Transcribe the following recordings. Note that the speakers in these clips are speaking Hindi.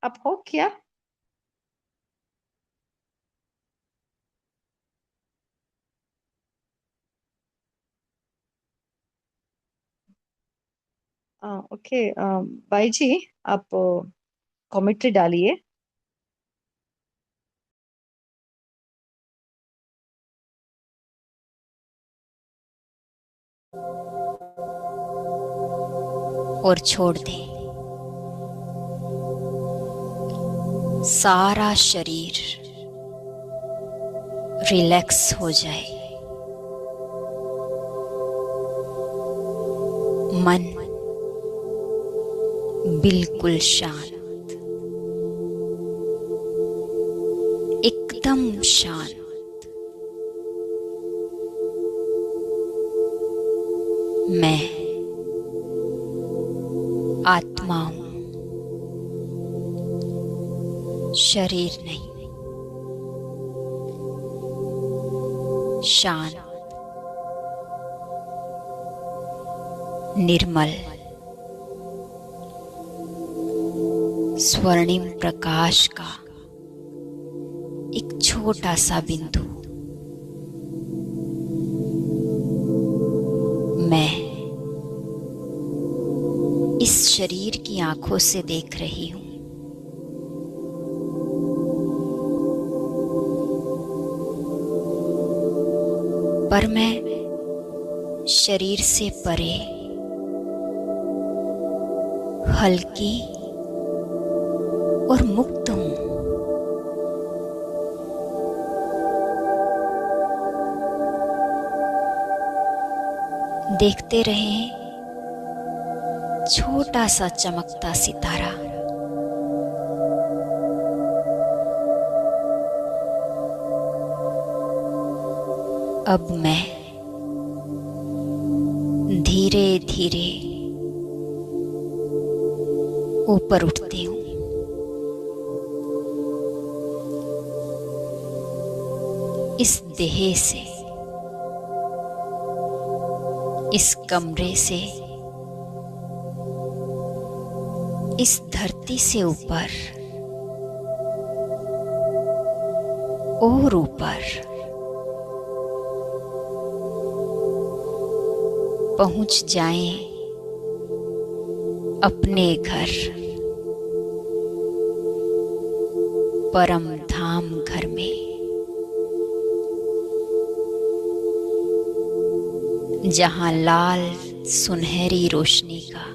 अब हो क्या? ओके, भाई जी, आप कमेंट्री डालिए। और छोड़ दें। सारा शरीर रिलैक्स हो जाए। मन बिल्कुल शांत, एकदम शांत। मैं आत्मा हूं, शरीर नहीं। शांत, निर्मल, स्वर्णिम प्रकाश का एक छोटा सा बिंदु। मैं इस शरीर की आंखों से देख रही हूं। पर मैं शरीर से परे, हल्की और मुक्त हूं। देखते रहें छोटा सा चमकता सितारा। अब मैं धीरे धीरे ऊपर उठती हूँ। इस देह से, इस कमरे से, इस धरती से ऊपर और ऊपर पहुंच जाएं अपने घर, परम धाम घर में, जहां लाल सुनहरी रोशनी का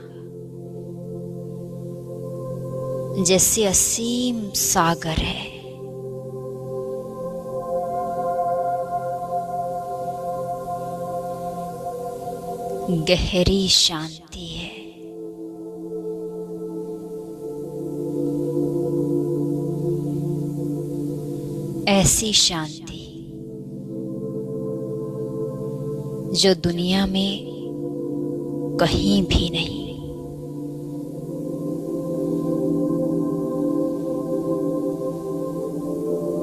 जैसे असीम सागर है। गहरी शांति है। ऐसी शांति जो दुनिया में कहीं भी नहीं।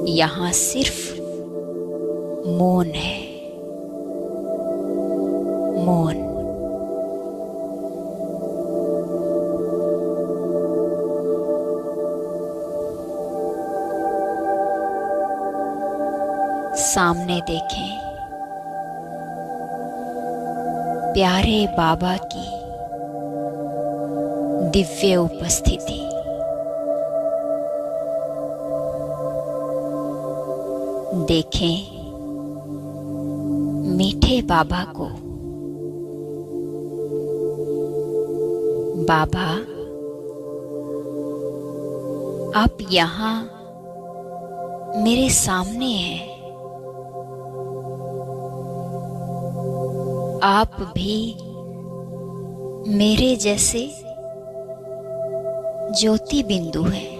यहां सिर्फ मौन है, मौन। सामने देखें प्यारे बाबा की दिव्य उपस्थिति। देखें मीठे बाबा को। बाबा, आप यहाँ मेरे सामने हैं। आप भी मेरे जैसे ज्योति बिंदु हैं।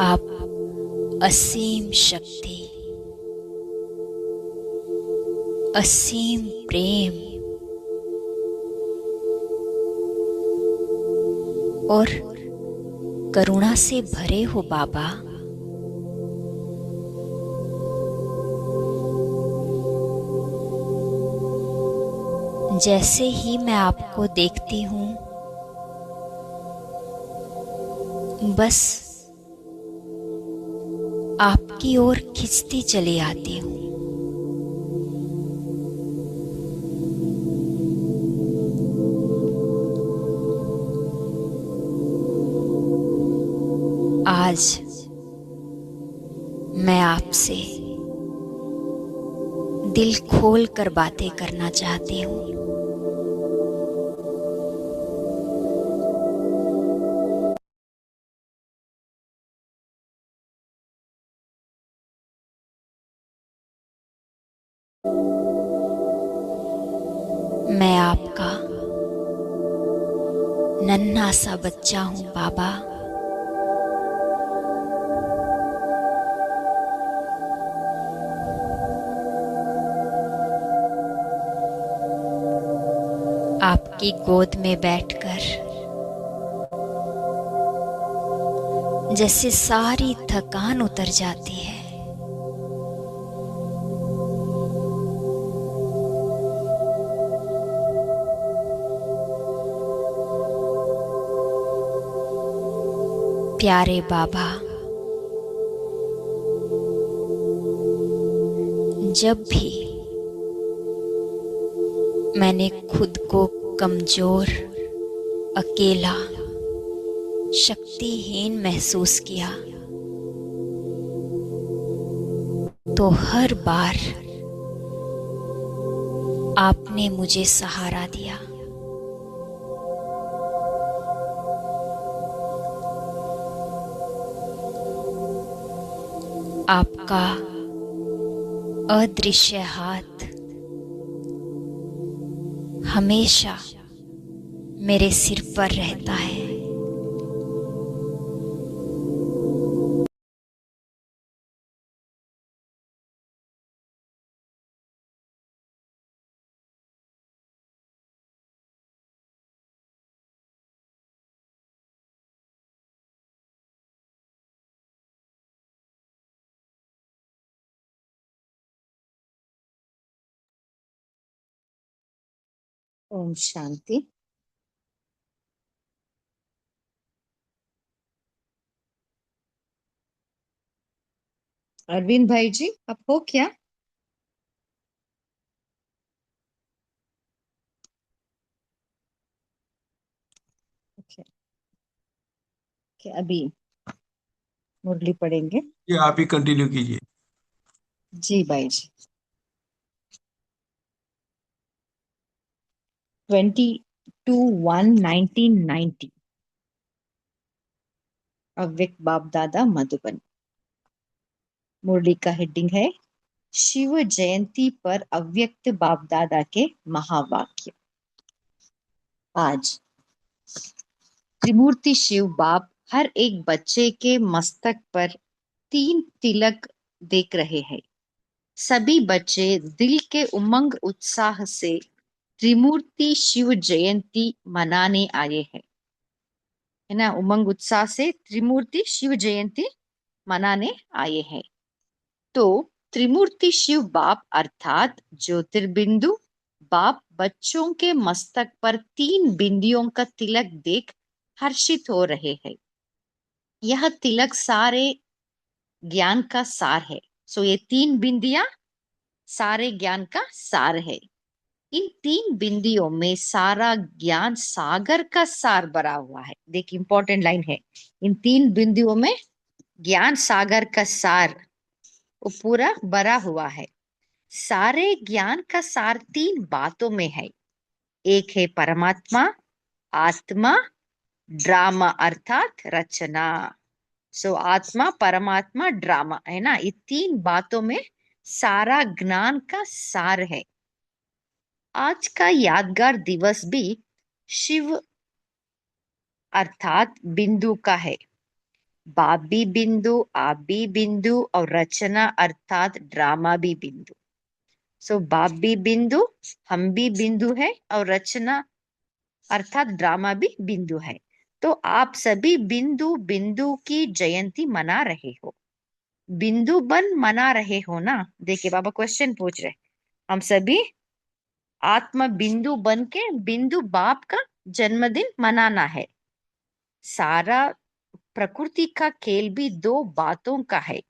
आप असीम शक्ति, असीम प्रेम और करुणा से भरे हो बाबा। जैसे ही मैं आपको देखती हूँ, बस आपकी ओर खिंचती चली आती हूँ। आज मैं आपसे दिल खोल कर बातें करना चाहती हूँ। मैं आपका नन्हा सा बच्चा हूँ बाबा। आपकी गोद में बैठकर जैसे सारी थकान उतर जाती है। प्यारे बाबा, जब भी मैंने खुद को कमजोर, अकेला, शक्तिहीन महसूस किया, तो हर बार आपने मुझे सहारा दिया। आपका अदृश्य हाथ हमेशा मेरे सिर पर रहता है। ओम शांति। अरविंद भाई जी, आप हो क्या? ओके, अभी मुरली पढ़ेंगे। ये आप ही कंटिन्यू कीजिए। जी भाई जी। 22/1/1990, अव्यक्त बाप दादा मधुबन। मुरली का हेडिंग है शिव जयंती पर अव्यक्त बाप दादा के महावाक्य। आज त्रिमूर्ति शिव बाप हर एक बच्चे के मस्तक पर 3 तिलक देख रहे हैं। सभी बच्चे दिल के उमंग उत्साह से त्रिमूर्ति शिव जयंती मनाने आए हैं, है ना। उमंग उत्साह से त्रिमूर्ति शिव जयंती मनाने आए हैं। तो त्रिमूर्ति शिव बाप अर्थात ज्योतिर्बिंदु बाप बच्चों के मस्तक पर 3 बिंदियों का तिलक देख हर्षित हो रहे हैं। यह तिलक सारे ज्ञान का सार है। सो ये 3 बिंदियां सारे ज्ञान का सार है। इन 3 बिंदियों में सारा ज्ञान सागर का सार भरा हुआ है। देखिए, इंपॉर्टेंट लाइन है, इन 3 बिंदियों में ज्ञान सागर का सार वो पूरा भरा हुआ है। सारे ज्ञान का सार 3 बातों में है। एक है परमात्मा, आत्मा, ड्रामा अर्थात रचना। सो आत्मा, परमात्मा, ड्रामा, है ना। ये 3 बातों में सारा ज्ञान का सार है। आज का यादगार दिवस भी शिव अर्थात बिंदु का है। बाप भी बिंदु, आप भी बिंदु और रचना अर्थात ड्रामा भी बिंदु। सो बाप भी बिंदु, हम भी बिंदु है और रचना अर्थात ड्रामा भी बिंदु है। तो आप सभी बिंदु बिंदु की जयंती मना रहे हो, बिंदु बन मना रहे हो ना। देखिए, बाबा क्वेश्चन पूछ रहे, हम सभी आत्मा बिंदु बन के बिंदु बाप का जन्मदिन मनाना है। सारा प्रकृति का खेल भी दो बातों का है,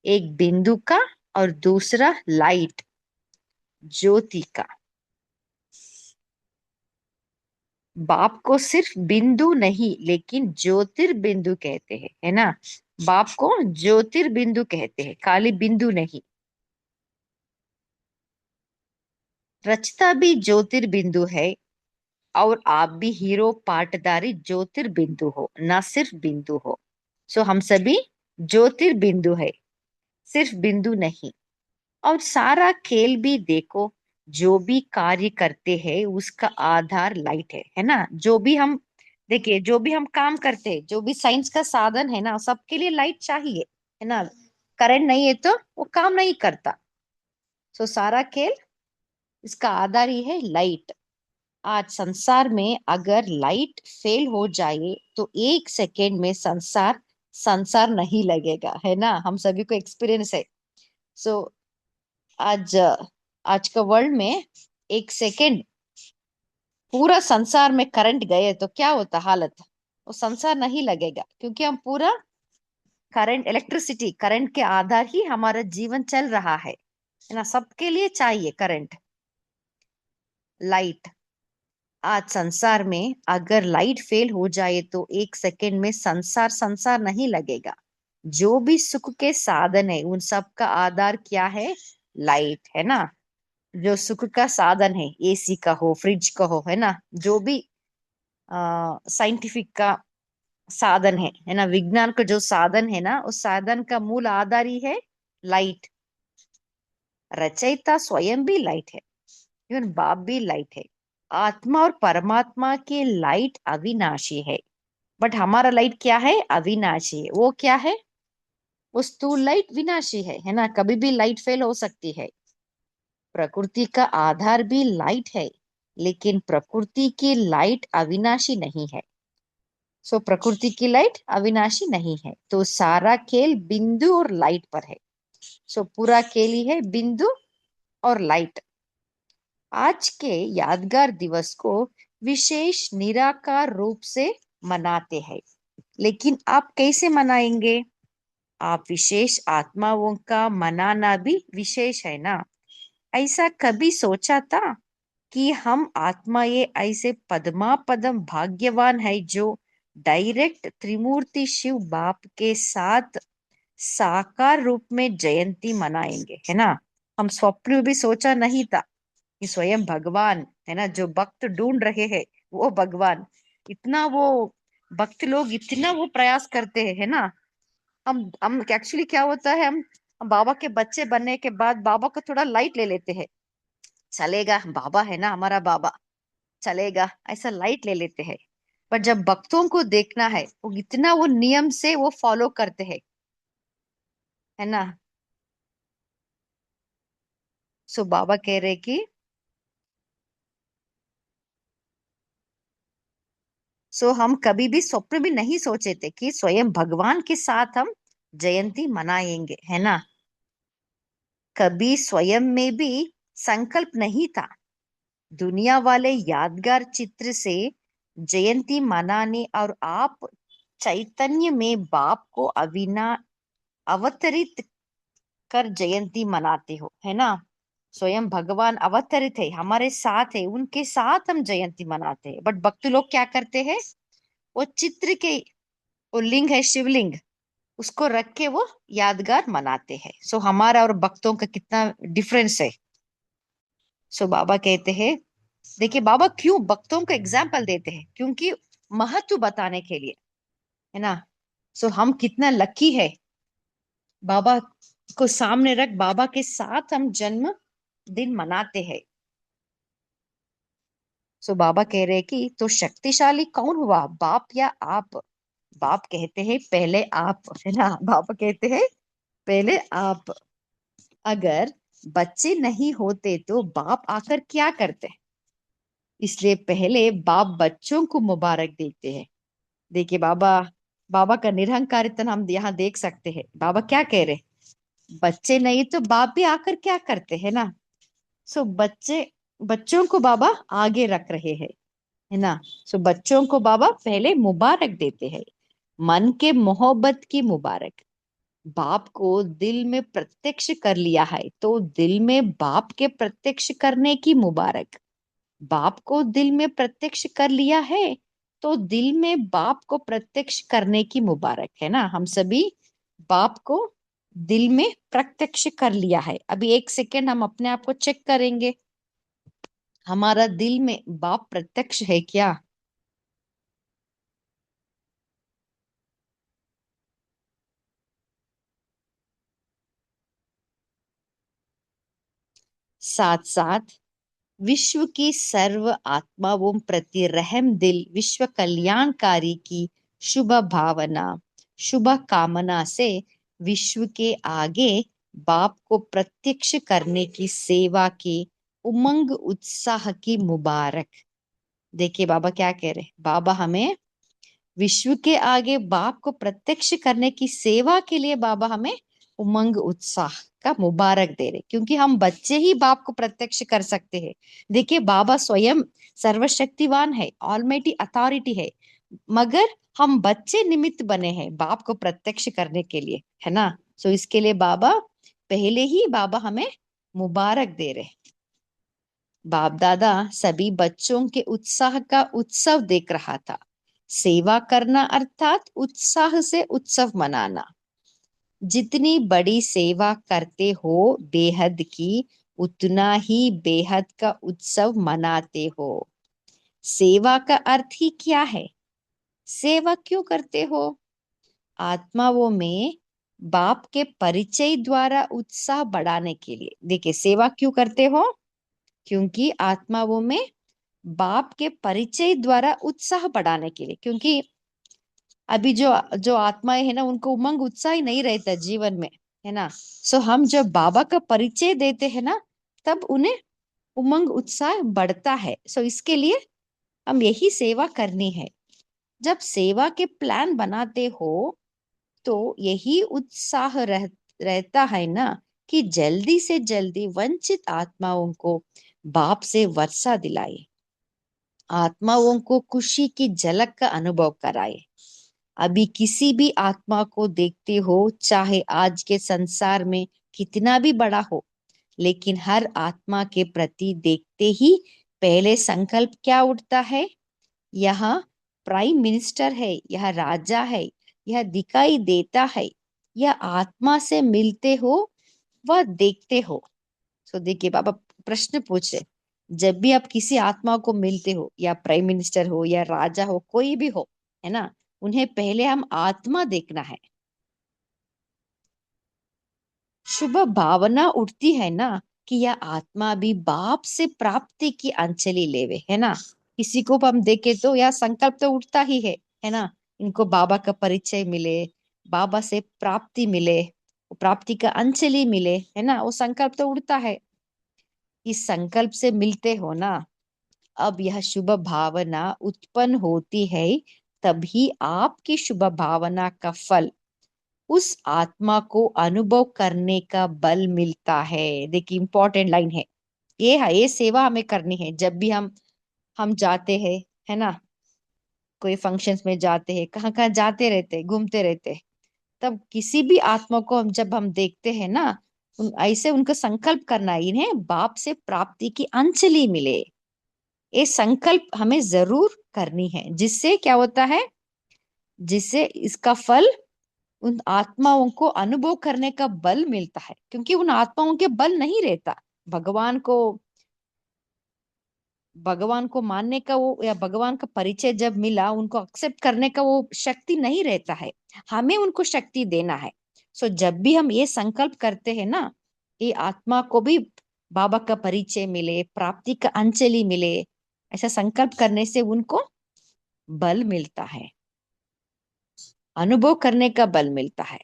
एक बिंदु का और दूसरा लाइट, ज्योति का। बाप को सिर्फ बिंदु नहीं लेकिन ज्योतिर्बिंदु कहते हैं, है ना। बाप को ज्योतिर्बिंदु कहते हैं, खाली बिंदु नहीं। रचता भी ज्योतिर्बिंदु है, और आप भी हीरो पाटदारी ज्योतिर्बिंदु हो, ना सिर्फ बिंदु हो। सो हम सभी ज्योतिर्बिंदु है, सिर्फ बिंदु नहीं। और सारा खेल भी देखो, जो भी कार्य करते हैं उसका आधार लाइट है ना। जो भी हम देखिए, जो भी हम काम करते हैं, जो भी साइंस का साधन है ना, सबके लिए लाइट चाहिए, है ना। करंट नहीं है तो वो काम नहीं करता। सो सारा खेल, इसका आधार ही है लाइट। आज संसार में अगर लाइट फेल हो जाए तो 1 सेकेंड में संसार संसार नहीं लगेगा, है ना। हम सभी को एक्सपीरियंस है। सो आज आज का वर्ल्ड में 1 सेकेंड पूरा संसार में करंट गए तो क्या होता हालत। वो संसार नहीं लगेगा, क्योंकि हम पूरा करंट, इलेक्ट्रिसिटी, करंट के आधार ही हमारा जीवन चल रहा है ना। सबके लिए चाहिए करंट, लाइट। आज संसार में अगर लाइट फेल हो जाए तो 1 सेकेंड में संसार संसार नहीं लगेगा। जो भी सुख के साधन है उन सब का आधार क्या है, लाइट, है ना। जो सुख का साधन है, एसी का हो, फ्रिज का हो, है ना, जो भी साइंटिफिक का साधन है ना, विज्ञान का जो साधन है ना, उस साधन का मूल आधार ही है लाइट। रचयिता स्वयं भी लाइट है, इवन बाप भी लाइट है। आत्मा और परमात्मा की लाइट अविनाशी है, बट हमारा लाइट क्या है, अविनाशी है। वो क्या है, वो स्थूल लाइट विनाशी है ना। कभी भी लाइट फेल हो सकती है। प्रकृति का आधार भी लाइट है, लेकिन प्रकृति की लाइट अविनाशी नहीं है। सो प्रकृति की लाइट अविनाशी नहीं है, तो सारा खेल बिंदु और लाइट पर है। सो पूरा खेल ही है बिंदु और लाइट। आज के यादगार दिवस को विशेष निराकार रूप से मनाते हैं, लेकिन आप कैसे मनाएंगे। आप विशेष आत्माओं का मनाना भी विशेष है ना। ऐसा कभी सोचा था कि हम आत्माएं ऐसे पदमा पदम भाग्यवान है जो डायरेक्ट त्रिमूर्ति शिव बाप के साथ साकार रूप में जयंती मनाएंगे, है ना। हम स्वप्न में भी सोचा नहीं था कि स्वयं भगवान, है ना, जो भक्त ढूंढ रहे हैं वो भगवान। इतना वो भक्त लोग इतना वो प्रयास करते हैं, है ना। हम एक्चुअली क्या होता है, हम बाबा के बच्चे बनने के बाद बाबा को थोड़ा लाइट ले लेते हैं। चलेगा, बाबा है ना हमारा बाबा, चलेगा, ऐसा लाइट ले लेते हैं। पर जब भक्तों को देखना है, वो इतना वो नियम से वो फॉलो करते हैं, है ना। सो बाबा कह रहे कि सो हम कभी भी स्वप्न भी नहीं सोचे थे कि स्वयं भगवान के साथ हम जयंती मनाएंगे, है ना। कभी स्वयं में भी संकल्प नहीं था। दुनिया वाले यादगार चित्र से जयंती मनाने, और आप चैतन्य में बाप को अवतरित कर जयंती मनाते हो, है ना। स्वयं भगवान अवतरित है, हमारे साथ है, उनके साथ हम जयंती मनाते हैं। बट भक्त लोग क्या करते हैं, वो चित्र के, वो लिंग है शिवलिंग, उसको रख के वो यादगार मनाते हैं। सो हमारा और भक्तों का कितना डिफरेंस है। सो बाबा कहते हैं, देखिए बाबा क्यों भक्तों को एग्जाम्पल देते हैं, क्योंकि महत्व बताने के लिए, है ना। सो हम कितना लकी है, बाबा को सामने रख बाबा के साथ हम जन्म दिन मनाते हैं। सो बाबा कह रहे हैं कि तो शक्तिशाली कौन हुआ, बाप या आप। बाप कहते हैं पहले आप, है ना। बाबा कहते हैं पहले आप। अगर बच्चे नहीं होते तो बाप आकर क्या करते, इसलिए पहले बाप बच्चों को मुबारक देते हैं। देखिए बाबा, बाबा का निरहंकारिता हम यहाँ देख सकते हैं। बाबा क्या कह रहे, बच्चे नहीं तो बाप भी आकर क्या करते हैं ना। सो बच्चे बच्चों को बाबा आगे रख रहे हैं, है ना। सो बच्चों को बाबा पहले मुबारक देते हैं, मन के मोहब्बत की मुबारक। बाप को दिल में प्रत्यक्ष कर लिया है तो दिल में बाप के प्रत्यक्ष करने की मुबारक। बाप को दिल में प्रत्यक्ष कर लिया है तो दिल में बाप को प्रत्यक्ष करने की मुबारक, है ना। हम सभी बाप को दिल में प्रत्यक्ष कर लिया है। अभी एक सेकेंड हम अपने आप को चेक करेंगे, हमारा दिल में बाप प्रत्यक्ष है क्या। साथ साथ विश्व की सर्व आत्माओं प्रति रहम दिल विश्व कल्याणकारी की शुभ भावना, शुभ कामना से विश्व के आगे बाप को प्रत्यक्ष करने की सेवा की उमंग उत्साह की मुबारक। देखिए बाबा क्या कह रहे हैं, बाबा हमें विश्व के आगे बाप को प्रत्यक्ष करने की सेवा के लिए बाबा हमें उमंग उत्साह का मुबारक दे रहे, क्योंकि हम बच्चे ही बाप को प्रत्यक्ष कर सकते हैं। देखिए बाबा स्वयं सर्वशक्तिवान है, ऑलमाइटी अथॉरिटी है, मगर हम बच्चे निमित्त बने हैं बाप को प्रत्यक्ष करने के लिए, है ना। सो इसके लिए बाबा पहले ही बाबा हमें मुबारक दे रहे। बाप दादा सभी बच्चों के उत्साह का उत्सव देख रहा था। सेवा करना अर्थात उत्साह से उत्सव मनाना। जितनी बड़ी सेवा करते हो बेहद की, उतना ही बेहद का उत्सव मनाते हो। सेवा का अर्थ ही क्या है, सेवा क्यों करते हो। आत्माओं में बाप के परिचय द्वारा उत्साह बढ़ाने के लिए। देखिए सेवा क्यों करते हो, क्योंकि आत्माओं में बाप के परिचय द्वारा उत्साह बढ़ाने के लिए। क्योंकि अभी जो जो आत्माएं है ना, उनको उमंग उत्साह ही नहीं रहता जीवन में, है ना। सो हम जब बाबा का परिचय देते हैं ना, तब उन्हें उमंग उत्साह बढ़ता है। सो इसके लिए हम यही सेवा करनी है। जब सेवा के प्लान बनाते हो तो यही उत्साह रहता है ना, कि जल्दी से जल्दी वंचित आत्माओं को बाप से वर्षा दिलाए, आत्माओं को खुशी की झलक का अनुभव कराए। अभी किसी भी आत्मा को देखते हो, चाहे आज के संसार में कितना भी बड़ा हो, लेकिन हर आत्मा के प्रति देखते ही पहले संकल्प क्या उठता है, यह प्राइम मिनिस्टर है, यह राजा है, यह दिखाई देता है, यह आत्मा से मिलते हो वह देखते हो। सो देखिए बाबा प्रश्न पूछे, जब भी आप किसी आत्मा को मिलते हो, या प्राइम मिनिस्टर हो या राजा हो, कोई भी हो, है ना, उन्हें पहले हम आत्मा देखना है। शुभ भावना उठती है ना, कि यह आत्मा भी बाप से प्राप्ति की अंजलि लेवे, है ना। किसी को भी हम देखे तो यह संकल्प तो उठता ही है ना। इनको बाबा का परिचय मिले, बाबा से प्राप्ति मिले, प्राप्ति का अंजलि मिले, है ना, वो संकल्प तो उठता है। इस संकल्प से मिलते हो ना, अब यह शुभ भावना उत्पन्न होती है, तभी आपकी शुभ भावना का फल उस आत्मा को अनुभव करने का बल मिलता है। देखिए इंपॉर्टेंट लाइन है, ये सेवा हमें करनी है। जब भी हम जाते हैं, है ना, कोई फंक्शंस में जाते हैं, कहाँ कहाँ जाते रहते, घूमते रहते, तब किसी भी आत्मा को जब हम देखते हैं ना, ऐसे उनका संकल्प करना है, इन्हें बाप से प्राप्ति की अंजलि मिले। ये संकल्प हमें जरूर करनी है, जिससे क्या होता है, जिससे इसका फल उन आत्माओं को अनुभव करने का बल मिलता है। क्योंकि उन आत्माओं के बल नहीं रहता, भगवान को भगवान को मानने का वो, या भगवान का परिचय जब मिला, उनको एक्सेप्ट करने का वो शक्ति नहीं रहता है, हमें उनको शक्ति देना है। सो जब भी हम ये संकल्प करते हैं ना, ये आत्मा को भी बाबा का परिचय मिले, प्राप्ति का अंजलि मिले, ऐसा संकल्प करने से उनको बल मिलता है, अनुभव करने का बल मिलता है।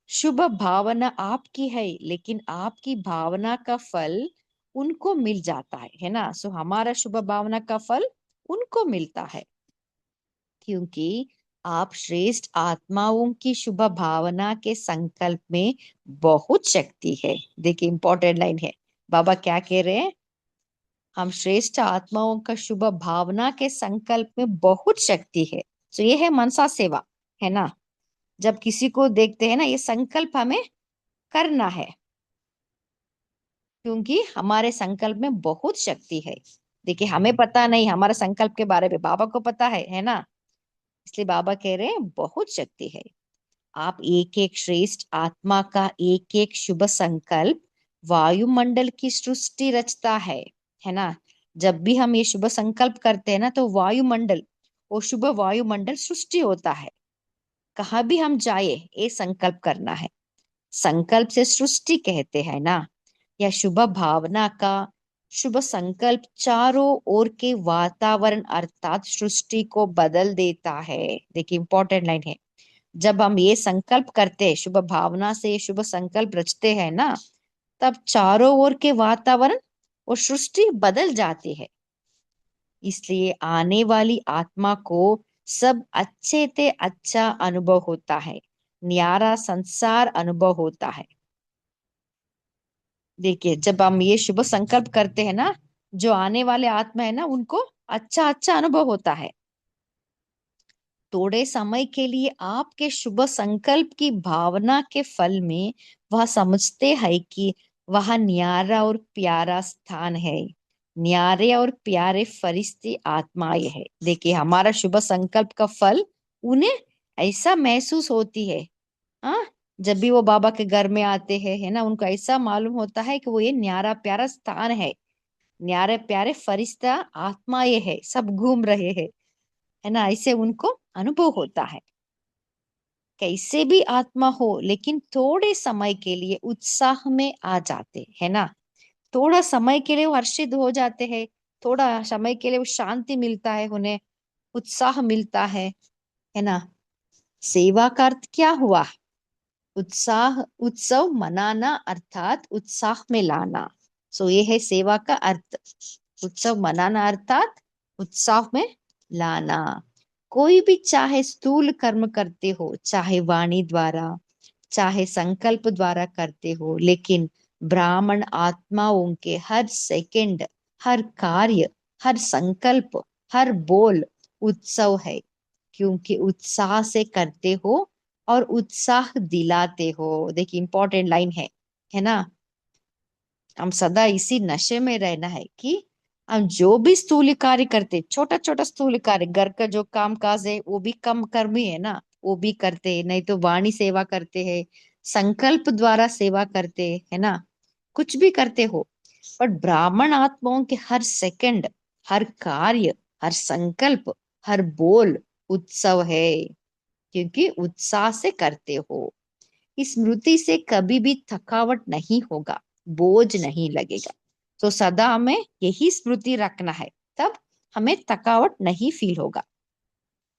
शुभ भावना आपकी है, लेकिन आपकी भावना का फल उनको मिल जाता है ना। सो हमारा शुभ भावना का फल उनको मिलता है, क्योंकि आप श्रेष्ठ आत्माओं की शुभ भावना के संकल्प में बहुत शक्ति है। देखिए इंपॉर्टेंट लाइन है, बाबा क्या कह रहे हैं, हम श्रेष्ठ आत्माओं का शुभ भावना के संकल्प में बहुत शक्ति है। तो ये है मनसा सेवा, है ना। जब किसी को देखते हैं ना, ये संकल्प हमें करना है, क्योंकि हमारे संकल्प में बहुत शक्ति है। देखिए, हमें पता नहीं हमारे संकल्प के बारे में, बाबा को पता है ना। इसलिए बाबा कह रहे हैं बहुत शक्ति है। आप एक एक श्रेष्ठ आत्मा का एक एक शुभ संकल्प वायुमंडल की सृष्टि रचता है ना। जब भी हम ये शुभ संकल्प करते हैं ना, तो वायुमंडल, वो शुभ वायुमंडल सृष्टि होता है। कहाँ भी हम जाए, ये संकल्प करना है। संकल्प से सृष्टि कहते हैं ना। या शुभ भावना का शुभ संकल्प चारों ओर के वातावरण अर्थात सृष्टि को बदल देता है। देखिए, इंपॉर्टेंट लाइन है। जब हम ये संकल्प करते हैं, शुभ भावना से ये शुभ संकल्प रचते हैं ना, तब चारों ओर के वातावरण और सृष्टि बदल जाती है। इसलिए आने वाली आत्मा को सब अच्छे ते अच्छा अनुभव होता है, न्यारा संसार अनुभव होता है। देखिए, जब हम ये शुभ संकल्प करते हैं ना, जो आने वाले आत्मा है ना, उनको अच्छा अच्छा अनुभव होता है। थोड़े समय के लिए आपके शुभ संकल्प की भावना के फल में वह समझते हैं कि वह न्यारा और प्यारा स्थान है। न्यारे और प्यारे फरिश्ते आत्माएं है। देखिए, हमारा शुभ संकल्प का फल उन्हें ऐसा महसूस होती है। हाँ, जब भी वो बाबा के घर में आते हैं, है ना, उनको ऐसा मालूम होता है कि वो ये न्यारा प्यारा स्थान है। न्यारे प्यारे फरिश्ता आत्माएं है, सब घूम रहे हैं, है ना, ऐसे उनको अनुभव होता है। कैसे भी आत्मा हो, लेकिन थोड़े समय के लिए उत्साह में आ जाते है ना। थोड़ा समय के लिए वो हर्षित हो जाते हैं, थोड़ा समय के लिए वो शांति मिलता है, उन्हें उत्साह मिलता है ना। सेवा का अर्थ क्या हुआ? उत्साह, उत्सव मनाना अर्थात उत्साह में लाना। सो ये है सेवा का अर्थ। उत्सव मनाना अर्थात उत्साह में लाना। कोई भी चाहे स्थूल कर्म करते हो, चाहे वाणी द्वारा, चाहे संकल्प द्वारा करते हो, लेकिन ब्राह्मण आत्माओं के हर सेकंड, हर कार्य, हर संकल्प, हर बोल उत्सव है। क्योंकि उत्साह से करते हो और उत्साह दिलाते हो। देखिए, इंपॉर्टेंट लाइन है ना। हम सदा इसी नशे में रहना है कि हम जो भी स्थूल कार्य करते, छोटा छोटा स्थूल कार्य, घर का जो काम काज है वो भी कम कर्म ही है ना, वो भी करते हैं। नहीं तो वाणी सेवा करते हैं, संकल्प द्वारा सेवा करते है ना, कुछ भी करते हो। पर ब्राह्मण आत्माओं के हर सेकंड, हर कार्य, हर संकल्प, हर बोल उत्सव है। क्योंकि उत्साह से करते हो। इस स्मृति से कभी भी थकावट नहीं होगा, बोझ नहीं लगेगा। तो सदा हमें यही स्मृति रखना है, तब हमें थकावट नहीं फील होगा,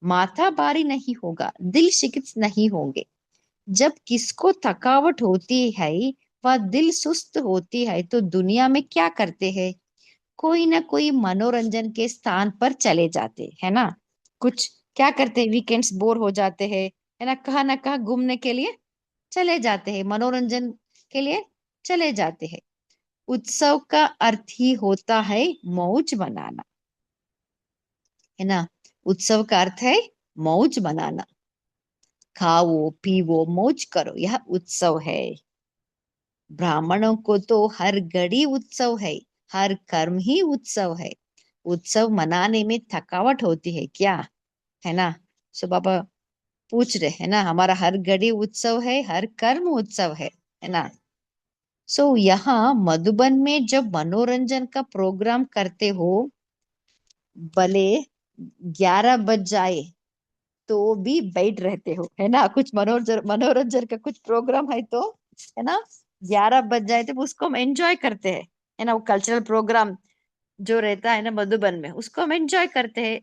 माथा भारी नहीं होगा, दिल शिकित नहीं होंगे। जब किसको थकावट होती है, वह दिल सुस्त होती है, तो दुनिया में क्या करते हैं? कोई ना कोई मनोरंजन के स्थान पर चले जाते है ना। कुछ क्या करते हैं, वीकेंड्स बोर हो जाते हैं, है ना, कहाँ ना कहाँ घूमने के लिए चले जाते हैं, मनोरंजन के लिए चले जाते हैं। उत्सव का अर्थ ही होता है मौज मनाना, है ना। उत्सव का अर्थ है मौज मनाना। खाओ पीवो मौज करो, यह उत्सव है। ब्राह्मणों को तो हर घड़ी उत्सव है, हर कर्म ही उत्सव है। उत्सव मनाने में थकावट होती है क्या? है ना। सो बाबा पूछ रहे है ना, हमारा हर घड़ी उत्सव है, हर कर्म उत्सव है ना। सो यहाँ मधुबन में जब मनोरंजन का प्रोग्राम करते हो, भले 11 बज जाए तो भी बैठ रहते हो, है ना। कुछ मनोरंजन मनोरंजन का कुछ प्रोग्राम है तो, है ना, 11 बज जाए तो उसको हम एंजॉय करते हैं, है ना। वो कल्चरल प्रोग्राम जो रहता है ना मधुबन में, उसको हम एंजॉय करते हैं,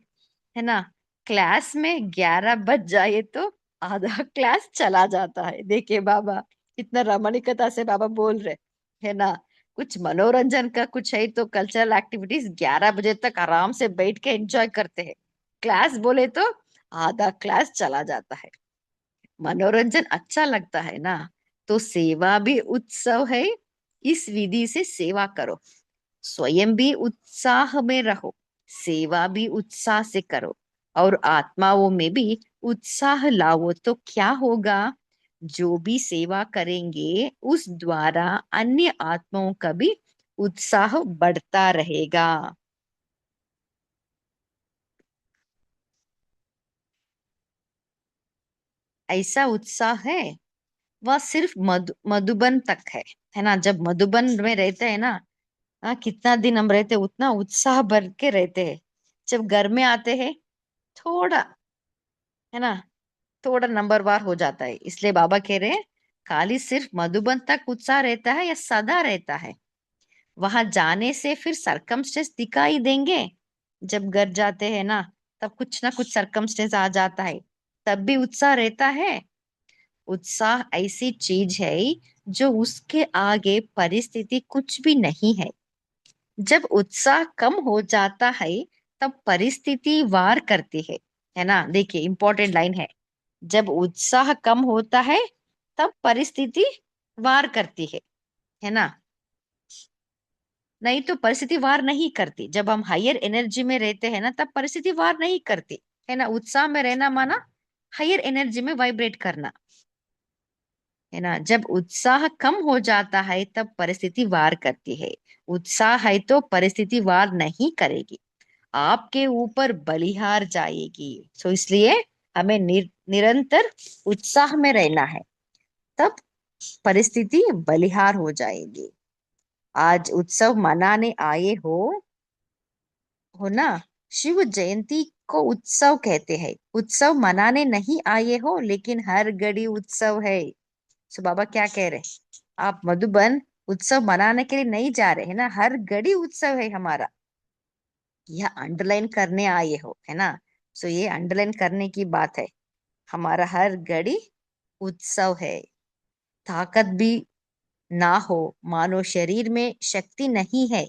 है ना। क्लास में 11 बज जाए तो आधा क्लास चला जाता है। देखिए बाबा कितना रमणीकता से बाबा बोल रहे, है ना। कुछ मनोरंजन का कुछ है तो कल्चरल एक्टिविटीज 11 बजे तक आराम से बैठ के एंजॉय करते हैं। क्लास बोले तो आधा क्लास चला जाता है। मनोरंजन अच्छा लगता है ना, तो सेवा भी उत्सव है। इस विधि से सेवा करो। स्वयं भी उत्साह में रहो, सेवा भी उत्साह से करो, और आत्माओं में भी उत्साह लाओ तो क्या होगा? जो भी सेवा करेंगे उस द्वारा अन्य आत्माओं का भी उत्साह बढ़ता रहेगा। ऐसा उत्साह है वह सिर्फ मधुबन तक है ना। जब मधुबन में रहते हैं ना, हाँ, कितना दिन हम रहते हैं, उतना उत्साह भर के रहते हैं। जब घर में आते हैं, थोड़ा, है ना, थोड़ा नंबरवार हो जाता है। इसलिए बाबा कह रहे हैं, खाली सिर्फ मधुबन तक उत्साह रहता है या सदा रहता है? वहां जाने से फिर सरकमस्टेंस दिखाई देंगे। जब घर जाते हैं ना, तब कुछ ना कुछ सरकमस्टेंस आ जाता है, तब भी उत्साह रहता है। उत्साह ऐसी चीज है जो उसके आगे परिस्थिति कुछ भी नहीं है। जब उत्साह कम हो जाता है, तब परिस्थिति वार करती है ना। देखिए, इंपॉर्टेंट लाइन है, जब उत्साह कम होता है तब परिस्थिति वार करती है ना। नहीं तो परिस्थिति वार नहीं करती। जब हम हायर एनर्जी में रहते हैं ना, तब परिस्थिति वार नहीं करती, है ना। उत्साह में रहना माना हायर एनर्जी में वाइब्रेट करना, है ना। जब उत्साह कम हो जाता है तब परिस्थिति वार करती है। उत्साह है तो परिस्थिति वार नहीं करेगी, आपके ऊपर बलिहार जाएगी। सो इसलिए हमें निरंतर उत्साह में रहना है, तब परिस्थिति बलिहार हो जाएगी। आज उत्सव मनाने आए हो ना। शिव जयंती को उत्सव कहते हैं। उत्सव मनाने नहीं आए हो, लेकिन हर घड़ी उत्सव है। सो बाबा क्या कह रहे हैं, आप मधुबन उत्सव मनाने के लिए नहीं जा रहे हैं ना, हर घड़ी उत्सव है हमारा। यह अंडरलाइन करने आए हो, है ना। सो ये अंडरलाइन करने की बात है, हमारा हर घड़ी उत्सव है। ताकत भी ना हो, मानो शरीर में शक्ति नहीं है,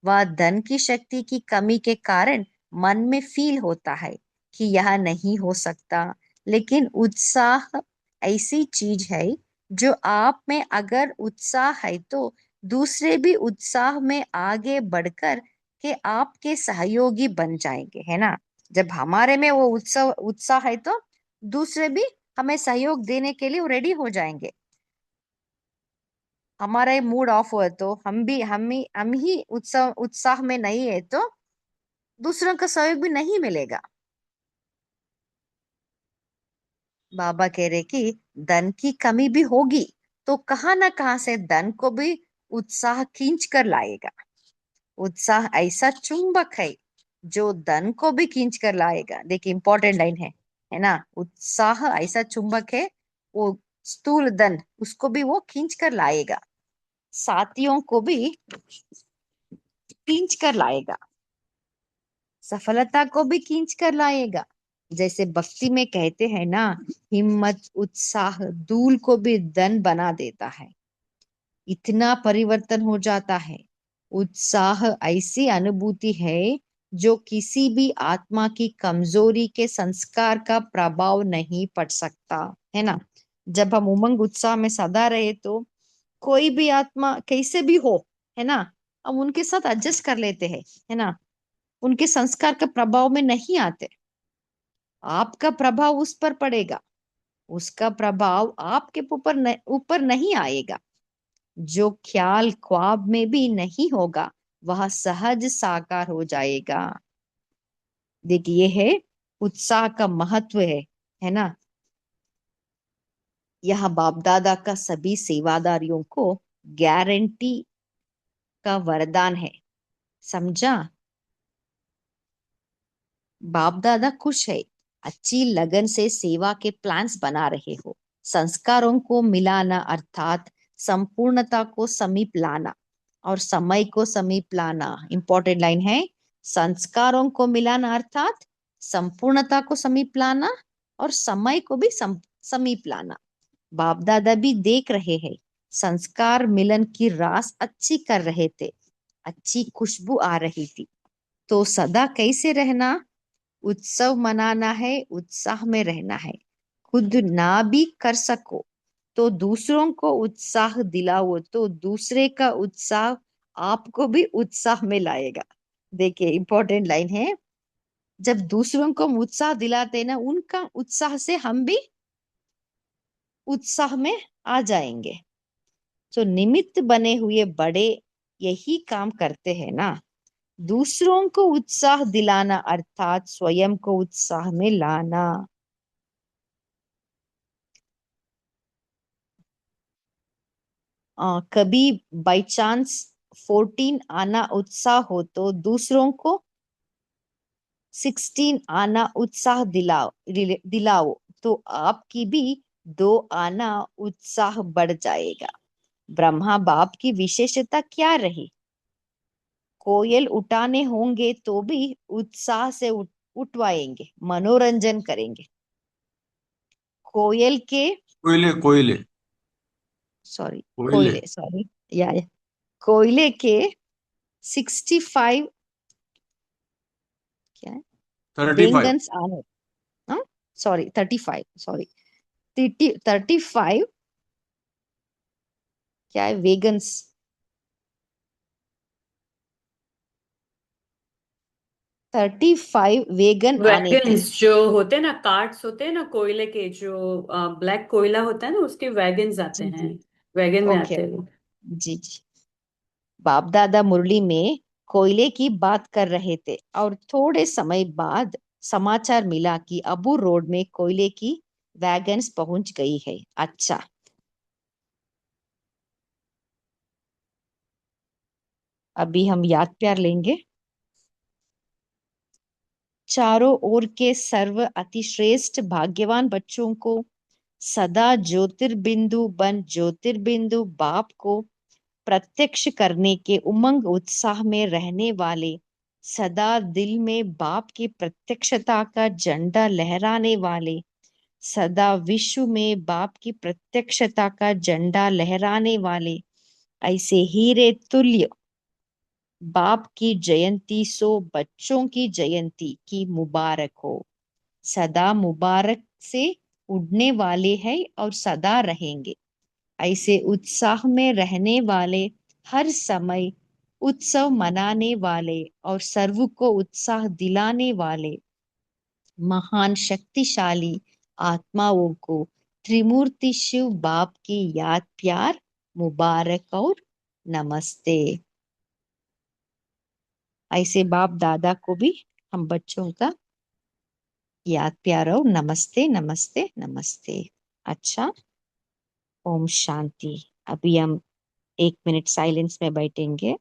वह धन की शक्ति की कमी के कारण मन में फील होता है कि यह नहीं हो सकता। लेकिन उत्साह ऐसी चीज है जो आप में अगर उत्साह है तो दूसरे भी उत्साह में आगे बढ़कर के आपके सहयोगी बन जाएंगे, है ना। जब हमारे में वो उत्साह है तो दूसरे भी हमें सहयोग देने के लिए रेडी हो जाएंगे। हमारा ये मूड ऑफ हुआ तो हम ही उत्साह में नहीं है तो दूसरों का सहयोग भी नहीं मिलेगा। बाबा कह रहे कि धन की कमी भी होगी तो कहाँ ना कहाँ से धन को भी उत्साह खींच कर लाएगा। उत्साह ऐसा चुंबक है जो धन को भी खींच कर लाएगा। देखिए, इंपॉर्टेंट लाइन है ना। उत्साह ऐसा चुंबक है, वो स्थूल धन उसको भी वो खींच कर लाएगा, साथियों को भी खींच कर लाएगा, सफलता को भी खींच कर लाएगा। जैसे भक्ति में कहते हैं ना, हिम्मत उत्साह धूल को भी धन बना देता है। इतना परिवर्तन हो जाता है। उत्साह ऐसी अनुभूति है जो किसी भी आत्मा की कमजोरी के संस्कार का प्रभाव नहीं पड़ सकता, है ना। जब हम उमंग उत्साह में सदा रहे तो कोई भी आत्मा कैसे भी हो, है ना, हम उनके साथ एडजस्ट कर लेते हैं, है ना। उनके संस्कार के प्रभाव में नहीं आते। आपका प्रभाव उस पर पड़ेगा, उसका प्रभाव आपके ऊपर नहीं आएगा। जो ख्याल ख्वाब में भी नहीं होगा वह सहज साकार हो जाएगा। देखिए, ये है उत्साह का महत्व है ना। यह बाप दादा का सभी सेवादारियों को गारंटी का वरदान है, समझा। बाप दादा खुश है, अच्छी लगन से सेवा के प्लान्स बना रहे हो। संस्कारों को मिलाना अर्थात संपूर्णता को समीप लाना और समय को समीप लाना। इंपॉर्टेंट लाइन है, संस्कारों को मिलाना अर्थात संपूर्णता को समीप लाना और समय को भी समीप लाना। बाप दादा भी देख रहे हैं, संस्कार मिलन की रास अच्छी कर रहे थे, अच्छी खुशबू आ रही थी। तो सदा कैसे रहना? उत्सव मनाना है, उत्साह में रहना है। खुद ना भी कर सको तो दूसरों को उत्साह दिलाओ, तो दूसरे का उत्साह आपको भी उत्साह में लाएगा। देखिए इंपॉर्टेंट लाइन है, जब दूसरों को हम उत्साह दिलाते हैं ना, उनका उत्साह से हम भी उत्साह में आ जाएंगे। जो निमित्त बने हुए बड़े यही काम करते हैं ना, दूसरों को उत्साह दिलाना अर्थात स्वयं को उत्साह में लाना। कभी बाई चांस 14 आना उत्साह हो तो दूसरों को 16 आना उत्साह दिलाओ तो आपकी भी 2 आना उत्साह बढ़ जाएगा। ब्रह्मा बाप की विशेषता क्या रही? कोयल उठाने होंगे तो भी उत्साह से उठवाएंगे, मनोरंजन करेंगे। कोयल के, कोयले कोयले सॉरी कोयले कोयले, सॉरी, या कोयले के 65, क्या है, 35। वेगन्स आने, हाँ सॉरी 35, सॉरी 35, क्या है वेगन्स, 35 वेगन आने थे। वैगन्स जो होते हैं ना, कार्ट्स होते हैं ना कोयले के, जो ब्लैक कोयला होता है ना, उसके वैगन्स आते जी हैं। जी, वैगन में ओके आते हैं ओके, वो। जी जी। बाप दादा मुरली में कोयले की बात कर रहे थे और थोड़े समय बाद समाचार मिला कि अबू रोड में कोयले की वैगन्स पहुंच गई है। अच्छा, अभी हम याद प्यार लेंगे। चारों ओर के सर्व अतिश्रेष्ठ भाग्यवान बच्चों को सदा ज्योतिर्बिंदु बन ज्योतिर्बिंदु बाप को प्रत्यक्ष करने के उमंग उत्साह में रहने वाले, सदा दिल में बाप की प्रत्यक्षता का झंडा लहराने वाले, सदा विश्व में बाप की प्रत्यक्षता का झंडा लहराने वाले, ऐसे हीरे तुल्य बाप की जयंती सो बच्चों की जयंती की मुबारक हो। सदा मुबारक से उड़ने वाले हैं और सदा रहेंगे। ऐसे उत्साह में रहने वाले, हर समय उत्सव मनाने वाले और सर्व को उत्साह दिलाने वाले महान शक्तिशाली आत्माओं को त्रिमूर्ति शिव बाप की याद प्यार मुबारक और नमस्ते। ऐसे बाप दादा को भी हम बच्चों का याद प्यार और नमस्ते नमस्ते नमस्ते। अच्छा, ओम शांति। अभी हम 1 मिनट साइलेंस में बैठेंगे।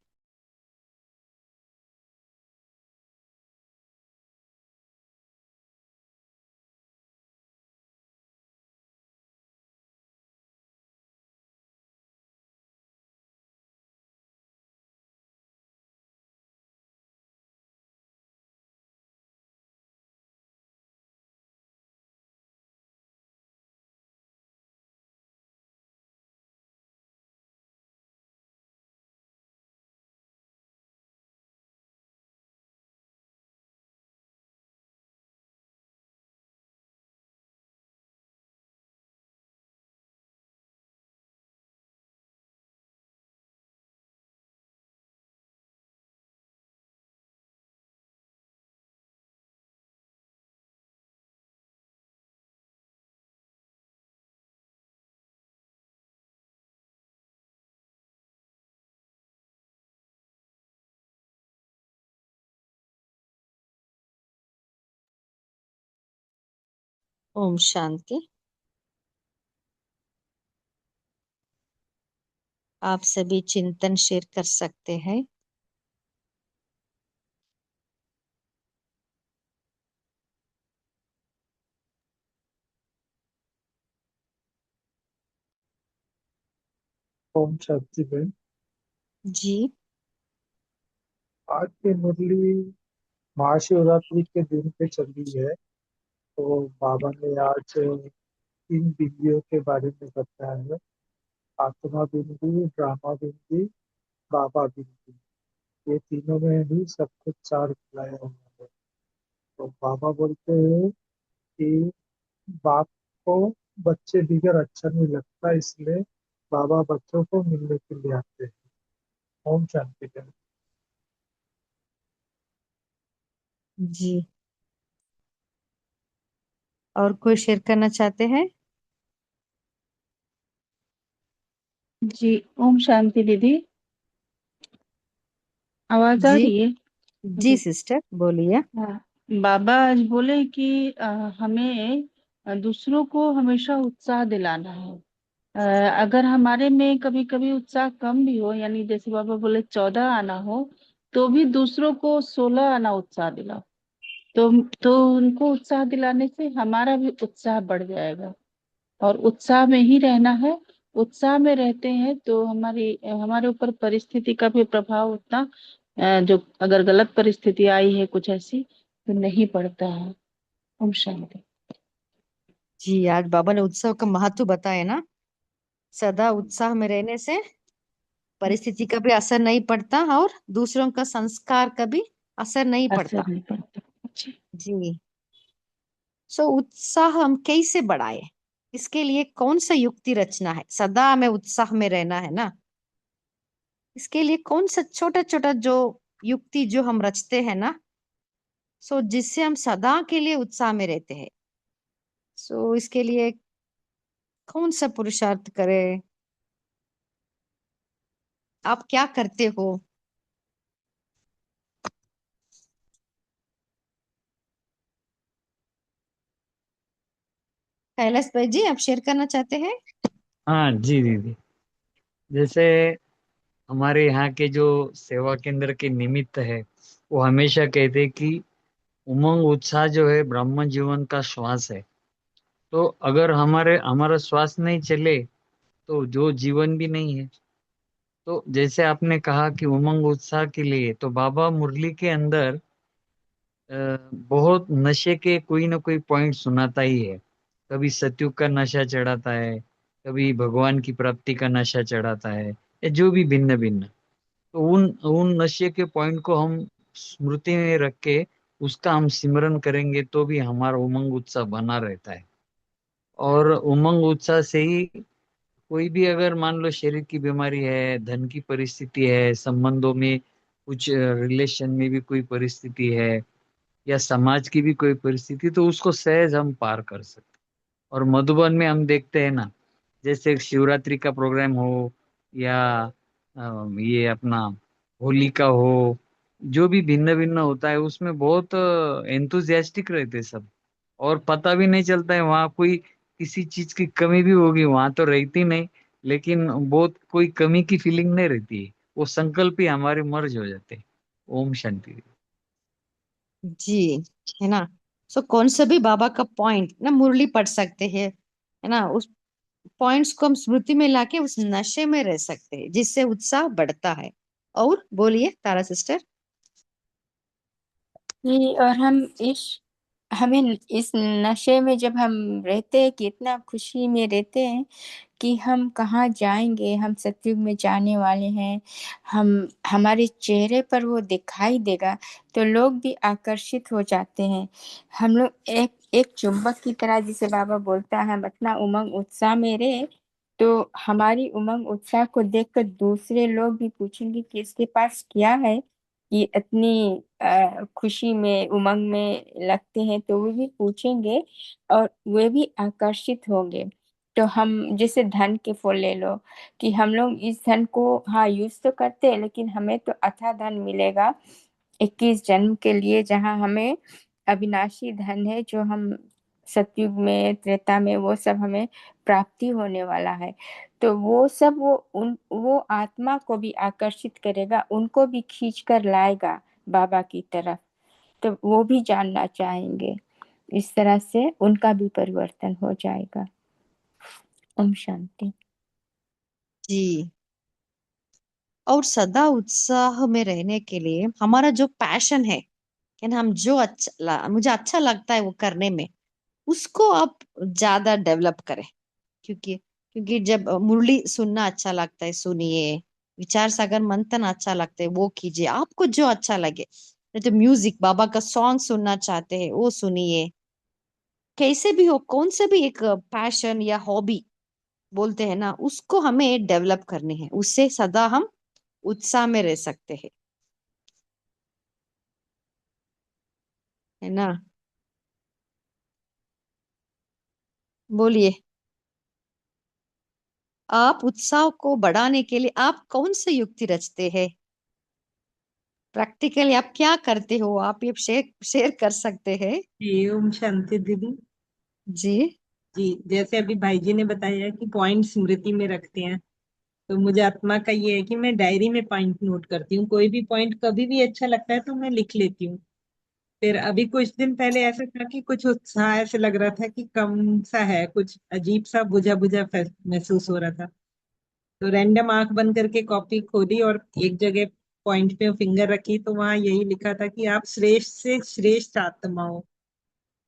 ओम शांति। आप सभी चिंतन शेयर कर सकते हैं। ओम शांति बहन। जी। आज की मुरली महाशिवरात्रि के दिन पे चली है। तो बाबा ने आज 3 बिंदियों के बारे में बताया है। आत्मा बिंदी, ड्रामा बिंदी, बाबा बिंदी। ये तीनों में ही सब कुछ चार खिलाया हुआ है। तो बाबा बोलते हैं कि बाप को बच्चे दिगर अच्छा नहीं लगता, इसलिए बाबा बच्चों को मिलने के लिए आते हैं। ओम शांति करें। जी, और कोई शेयर करना चाहते हैं? जी, ओम शांति दीदी। आवाज आ जी रही है? जी जी। सिस्टर बोलिए। हाँ, बाबा आज बोले कि हमें दूसरों को हमेशा उत्साह दिलाना है। अगर हमारे में कभी कभी उत्साह कम भी हो, यानी जैसे बाबा बोले 14 आना हो, तो भी दूसरों को 16 आना उत्साह दिलाओ। तो तो उनको उत्साह दिलाने से हमारा भी उत्साह बढ़ जाएगा, और उत्साह में ही रहना है। उत्साह में रहते हैं तो हमारे ऊपर परिस्थिति का भी प्रभाव उतना जो अगर गलत परिस्थिति आई है कुछ ऐसी, तो नहीं पड़ता है। ओम शांति। जी, आज बाबा ने उत्सव का महत्व बताया ना। सदा उत्साह में रहने से परिस्थिति का भी असर नहीं पड़ता और दूसरों का संस्कार का भी असर नहीं असर पड़ता। नहीं पड़ता। अच्छा। जी। उत्साह हम कैसे बढ़ाए? इसके लिए कौन सा युक्ति रचना है? सदा हमें उत्साह में रहना है ना, इसके लिए कौन सा छोटा छोटा जो युक्ति जो हम रचते हैं ना, जिससे हम सदा के लिए उत्साह में रहते हैं। इसके लिए कौन सा पुरुषार्थ करें? आप क्या करते हो? कैलाश भाई जी, आप शेयर करना चाहते हैं? हाँ जी दीदी। जैसे हमारे यहाँ के जो सेवा केंद्र के निमित्त है, वो हमेशा कहते हैं कि उमंग उत्साह जो है ब्रह्म जीवन का श्वास है। तो अगर हमारा श्वास नहीं चले तो जो जीवन भी नहीं है। तो जैसे आपने कहा कि उमंग उत्साह के लिए, तो बाबा मुरली के अंदर बहुत नशे के कोई ना कोई पॉइंट सुनाता ही है। कभी सतयुग का नशा चढ़ाता है, कभी भगवान की प्राप्ति का नशा चढ़ाता है, या जो भी भिन्न भिन्न। तो उन उन नशे के पॉइंट को हम स्मृति में रख के उसका हम सिमरन करेंगे तो भी हमारा उमंग उत्साह बना रहता है। और उमंग उत्साह से ही कोई भी, अगर मान लो शरीर की बीमारी है, धन की परिस्थिति है, संबंधों में कुछ रिलेशन में भी कोई परिस्थिति है, या समाज की भी कोई परिस्थिति, तो उसको सहज हम पार कर सकते। और मधुबन में हम देखते हैं ना, जैसे शिवरात्रि का प्रोग्राम हो, या ये अपना होली का हो, जो भी भिन्न भिन्न होता है, उसमें बहुत एंथुजियास्टिक रहते सब। और पता भी नहीं चलता है वहाँ कोई किसी चीज की कमी भी होगी, वहां तो रहती नहीं, लेकिन बहुत कोई कमी की फीलिंग नहीं रहती है। वो संकल्प ही हमारे मर्ज हो जाते हैं। ओम शांति। जी, है ना। कौन सा भी बाबा का पॉइंट ना मुरली पढ़ सकते हैं, है ना। उस पॉइंट्स को हम स्मृति में लाके उस नशे में रह सकते हैं, जिससे उत्साह बढ़ता है। और बोलिए तारा सिस्टर। ये और हमें इस नशे में जब हम रहते हैं कि इतना खुशी में रहते हैं कि हम कहाँ जाएंगे, हम सतयुग में जाने वाले हैं। हमारे चेहरे पर वो दिखाई देगा तो लोग भी आकर्षित हो जाते हैं। हम लोग एक एक चुंबक की तरह, जिसे बाबा बोलता है, हम अपना उमंग उत्साह में रहे तो हमारी उमंग उत्साह को देखकर दूसरे लोग भी पूछेंगे कि इसके पास क्या है, कि इतनी खुशी में उमंग में लगते हैं, तो वो भी पूछेंगे और वे भी आकर्षित होंगे। तो हम जैसे धन के फूल ले लो, कि हम लोग इस धन को हाँ यूज तो करते हैं, लेकिन हमें तो अथाह धन मिलेगा 21 जन्म के लिए, जहाँ हमें अविनाशी धन है, जो हम सतयुग में त्रेता में वो सब हमें प्राप्ति होने वाला है। तो वो सब वो आत्मा को भी आकर्षित करेगा, उनको भी खींच कर लाएगा बाबा की तरफ। तो वो भी जानना चाहेंगे, इस तरह से उनका भी परिवर्तन हो जाएगा। ओम शांति। जी, और सदा उत्साह में रहने के लिए हमारा जो पैशन है ना, हम जो मुझे अच्छा लगता है वो करने में, उसको आप ज्यादा डेवलप करें। क्योंकि क्योंकि जब मुरली सुनना अच्छा लगता है, सुनिए। विचार सागर मंथन अच्छा लगता है, वो कीजिए। आपको जो अच्छा लगे, नहीं तो म्यूजिक बाबा का सॉन्ग सुनना चाहते हैं, वो सुनिए। कैसे भी हो, कौन से भी एक पैशन या हॉबी बोलते हैं ना, उसको हमें डेवलप करनी है। उससे सदा हम उत्साह में रह सकते हैं, है ना? बोलिए, आप उत्साह को बढ़ाने के लिए आप कौन सी युक्ति रचते हैं? प्रैक्टिकली आप क्या करते हो? आप ये शेयर शेयर कर सकते हैं? जी ओम शांति दीदी। जी जी जैसे अभी भाई जी ने बताया कि पॉइंट स्मृति में रखते हैं, तो मुझे आत्मा का ये है कि मैं डायरी में पॉइंट नोट करती हूँ। कोई भी पॉइंट कभी भी अच्छा लगता है तो मैं लिख लेती हूँ। फिर अभी कुछ दिन पहले ऐसा था कि कुछ उत्साह ऐसे लग रहा था कि कम सा है, कुछ अजीब सा बुझा बुझा महसूस हो रहा था। तो रैंडम आंख बंद करके कॉपी खोली और एक जगह पॉइंट पे फिंगर रखी, तो वहां यही लिखा था कि आप श्रेष्ठ से श्रेष्ठ आत्मा हो।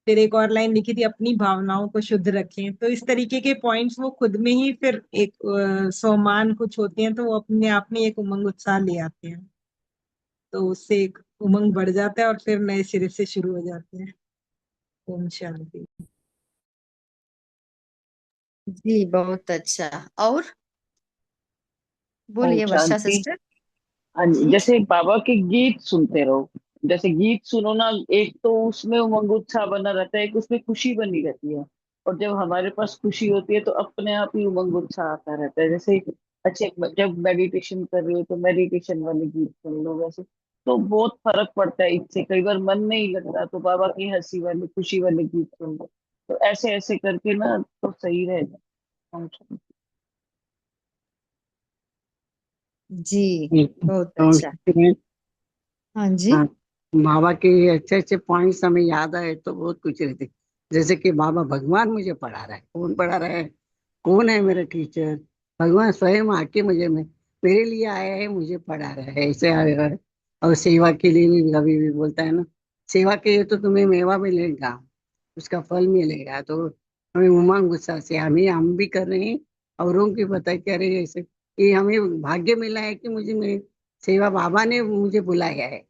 फिर एक और लाइन लिखी थी, अपनी भावनाओं को शुद्ध रखें। तो इस तरीके के पॉइंट्स वो खुद में ही फिर एक सम्मान कुछ होते हैं, तो वो अपने आप में एक उमंग उत्साह ले आते हैं। तो उससे एक उमंग बढ़ जाता है और फिर नए सिरे से शुरू हो जाते हैं। ओम शांति। जी, बहुत अच्छा। और ओम बोलिए वर्षा शांति। सिस्टर। हाँ जी, जी जैसे बाबा के गीत सुनते रहो। जैसे गीत सुनो ना, एक तो उसमें उमंग उत्साह बना रहता है, एक उसमें खुशी बनी रहती है। और जब हमारे पास खुशी होती है तो अपने आप ही उमंग उत्साह आता रहता है। जैसे अच्छे, जब मेडिटेशन कर रहे हो तो मेडिटेशन वाले गीत सुन लो वैसे, तो बहुत फर्क पड़ता है। इससे कई बार मन नहीं लगता तो बाबा की हंसी वाले खुशी वाले गीत सुन लो। तो ऐसे ऐसे करके ना तो सही रहेगा। ओम शांति। जी, बहुत और अच्छा। हाँ जी। हाँ, बाबा के अच्छे अच्छे पॉइंट्स हमें याद आए तो बहुत कुछ रहते। जैसे कि बाबा भगवान मुझे पढ़ा रहा है, कौन पढ़ा रहा है, कौन है मेरा टीचर? भगवान स्वयं आके मुझे मेरे लिए आया है, मुझे पढ़ा रहा है, ऐसे आया है। और सेवा के लिए भी कभी भी बोलता है ना, सेवा के लिए तो तुम्हें मेवा मिलेगा, उसका फल मिलेगा। तो हमें उमंग उत्साह से हम भी कर रहे हैं, औरों की पता क्या रहे ऐसे। ये हमें भाग्य मिला है कि मुझे मेरी सेवा बाबा ने मुझे बुलाया है,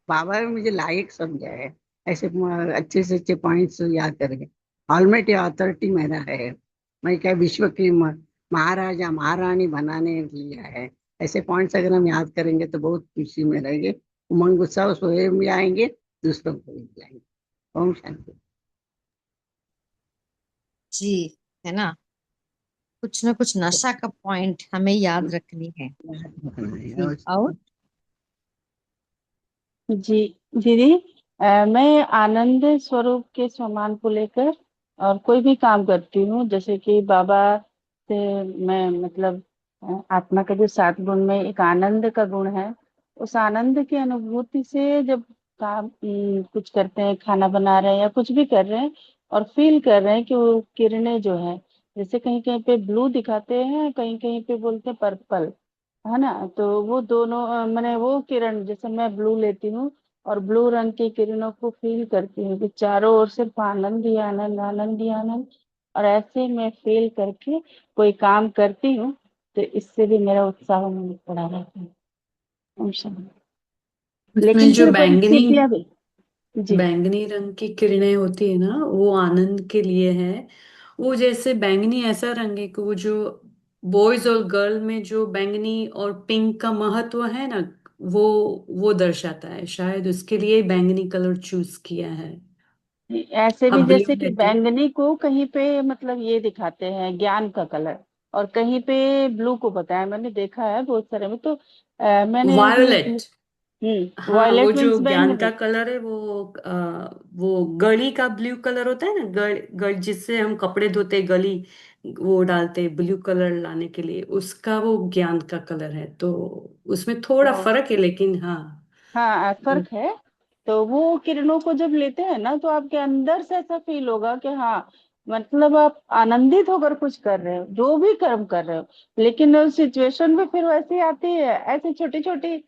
बाबा ने मुझे लायक समझा है। ऐसे अच्छे से अच्छे पॉइंट्स याद करेंगे। ऑलमाइटी अथॉरिटी मेरा है, मैं क्या विश्व की महाराजा महारानी बनाने लिया है। ऐसे पॉइंट्स अगर हम याद करेंगे तो बहुत खुशी में रहेंगे, उमंग उत्साह स्वयं भी आएंगे, दूसरों को भी दिलाएंगे। ओम शांति। जी, है ना? कुछ ना कुछ नशा का पॉइंट हमें याद रखनी है। जी, और जी दीदी, मैं आनंद स्वरूप के सम्मान को लेकर और कोई भी काम करती हूँ, जैसे कि बाबा से मैं मतलब आत्मा के जो 7 गुण में एक आनंद का गुण है, उस आनंद की अनुभूति से जब काम कुछ करते हैं, खाना बना रहे हैं या कुछ भी कर रहे हैं, और फील कर रहे हैं कि वो किरणें जो है, जैसे कहीं कहीं पे ब्लू दिखाते हैं, कहीं कहीं पे बोलते हैं पर्पल, है ना? तो वो दोनों मैंने वो किरण, जैसे मैं ब्लू लेती हूँ और ब्लू रंग की किरणों को फील करती हूँ कि चारों ओर सिर्फ आनंद ही आनंद, आनंद ही आनंद। और ऐसे मैं फील करके कोई काम करती हूँ, तो इससे भी मेरा उत्साह में पड़ा रहता है। ओम शांति। उसमें लेकिन जो फिर बैंगनी परिस्थितियां भी। जी बैंगनी रंग की किरणें होती है ना, वो आनंद के लिए है। वो जैसे बैंगनी ऐसा रंग है कि वो जो बॉयज और गर्ल में जो बैंगनी और पिंक का महत्व है ना, वो वो दर्शाता है। शायद उसके लिए बैंगनी कलर चूज किया है। ऐसे भी अब ब्लू जैसे कि लेते बैंगनी को कहीं पे मतलब ये दिखाते हैं ज्ञान का कलर, और कहीं पे ब्लू को बताया, मैंने देखा है बहुत सारे में। तो मैंने भी वायोलेट। हाँ, वो वायलेट जो मीन्स ज्ञान का बैंगनी। कलर है वो गली का ब्लू कलर होता है ना, जिससे हम कपड़े धोते गली, वो डालते ब्लू कलर लाने के लिए, उसका वो ज्ञान का कलर है। तो उसमें थोड़ा तो फर्क है, लेकिन हाँ। हाँ, फर्क है। तो वो किरणों को जब लेते हैं ना, तो आपके अंदर से ऐसा फील होगा कि हाँ, मतलब आप आनंदित होकर कुछ कर रहे हो, जो भी कर्म कर रहे हो। लेकिन उस सिचुएशन में फिर वैसी आती है, ऐसी छोटी छोटी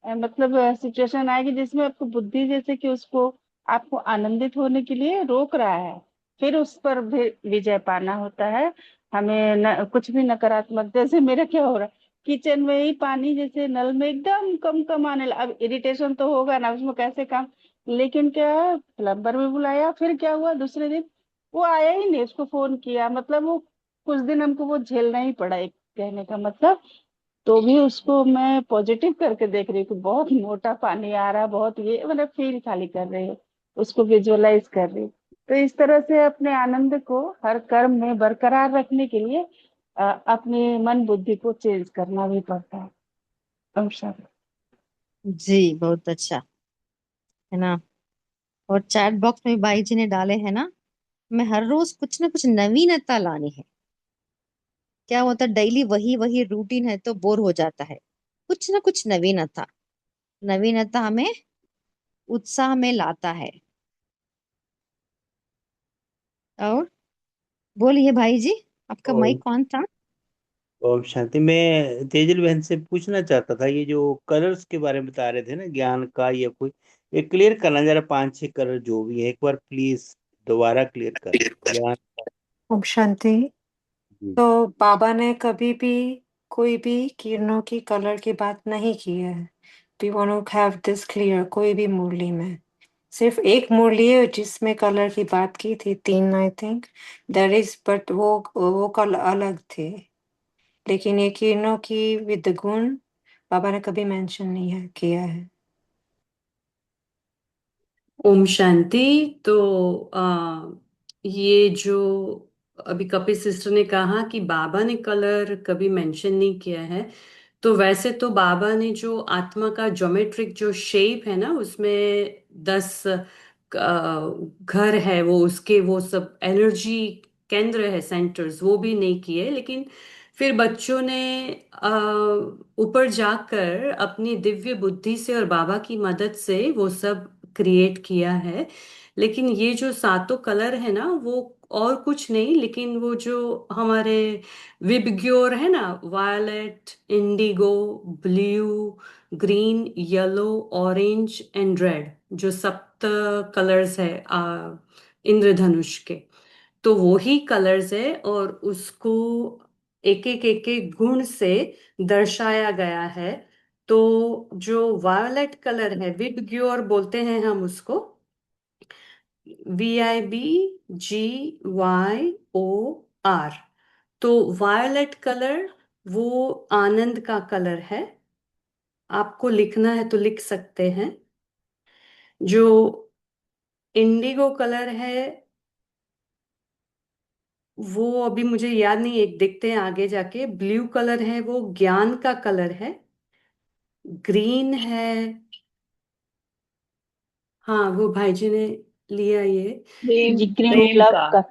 मतलब सिचुएशन आएगी जिसमें आपको बुद्धि जैसे कि उसको आपको आनंदित होने के लिए रोक रहा है। फिर उस पर भी विजय पाना होता है हमें। कुछ भी नकारात्मक, जैसे मेरा क्या हो रहा है, किचन में ही पानी जैसे नल में एकदम कम कम आने लगा। अब इरिटेशन तो होगा ना, उसमें कैसे काम। लेकिन क्या, प्लम्बर भी बुलाया, फिर क्या हुआ दूसरे दिन वो आया ही नहीं, उसको फोन किया, मतलब वो कुछ दिन हमको वो झेलना ही पड़ा, एक कहने का मतलब। तो भी उसको मैं पॉजिटिव करके देख रही हूँ कि बहुत मोटा पानी आ रहा है, बहुत ये मतलब फील खाली कर रही हूँ, उसको विजुअलाइज कर रही हूँ। तो इस तरह से अपने आनंद को हर कर्म में बरकरार रखने के लिए अपने मन बुद्धि को चेंज करना भी पड़ता है। नमस्कार। जी बहुत अच्छा है ना। और चैट बॉक्स में भाई जी ने डाले हैं ना, मैं हर रोज कुछ ना कुछ नवीनता लानी है। क्या होता है, डेली वही वही रूटीन है तो बोर हो जाता है। कुछ ना कुछ नवीनता, नवीनता हमें उत्साह में लाता है। और बोलिए भाई जी, आपका और माइक कौन था? ओम शांति। मैं तेजल बहन से पूछना चाहता था, ये जो कलर्स के बारे में बता रहे थे ना, ज्ञान का या कोई, ये क्लियर करना जरा, 5-6 कलर जो भी है एक बार प्लीज दोबारा क्लियर करना ज्ञान। ओम शांति। जी। तो बाबा ने कभी भी कोई भी किरणों की कलर की बात नहीं की है। We want to have this clear. कोई भी मुरली में सिर्फ एक मुरली है जिसमें कलर की बात की थी, 3 I think that is, but वो कलर अलग थे। लेकिन ये किरणों की विद गुण बाबा ने कभी मेंशन नहीं है किया है। ओम शांति। तो ये जो अभी कपिल सिस्टर ने कहा कि बाबा ने कलर कभी मेंशन नहीं किया है, तो वैसे तो बाबा ने जो आत्मा का ज्योमेट्रिक जो शेप है ना, उसमें 10 घर है, वो उसके वो सब एनर्जी केंद्र है, सेंटर्स, वो भी नहीं किए। लेकिन फिर बच्चों ने अ, ऊपर जाकर अपनी दिव्य बुद्धि से और बाबा की मदद से वो सब क्रिएट किया है। लेकिन ये जो सातों कलर है ना, वो और कुछ नहीं, लेकिन वो जो हमारे विबग्योर है ना, violet, indigo, blue, green, yellow, orange and red, जो सप्त कलर्स है इंद्रधनुष के, तो वो ही कलर्स है। और उसको एक एक गुण से दर्शाया गया है। तो जो वायलेट कलर है, विबग्योर बोलते हैं हम उसको, VIBGYOR। तो वायलेट कलर वो आनंद का कलर है। आपको लिखना है तो लिख सकते हैं। जो इंडिगो कलर है वो अभी मुझे याद नहीं, एक देखते हैं आगे जाके। ब्लू कलर है वो ज्ञान का कलर है। ग्रीन है, हाँ वो भाई जी ने लिया ये। प्रेम, जी ग्रीन तो प्रेम लव का। का,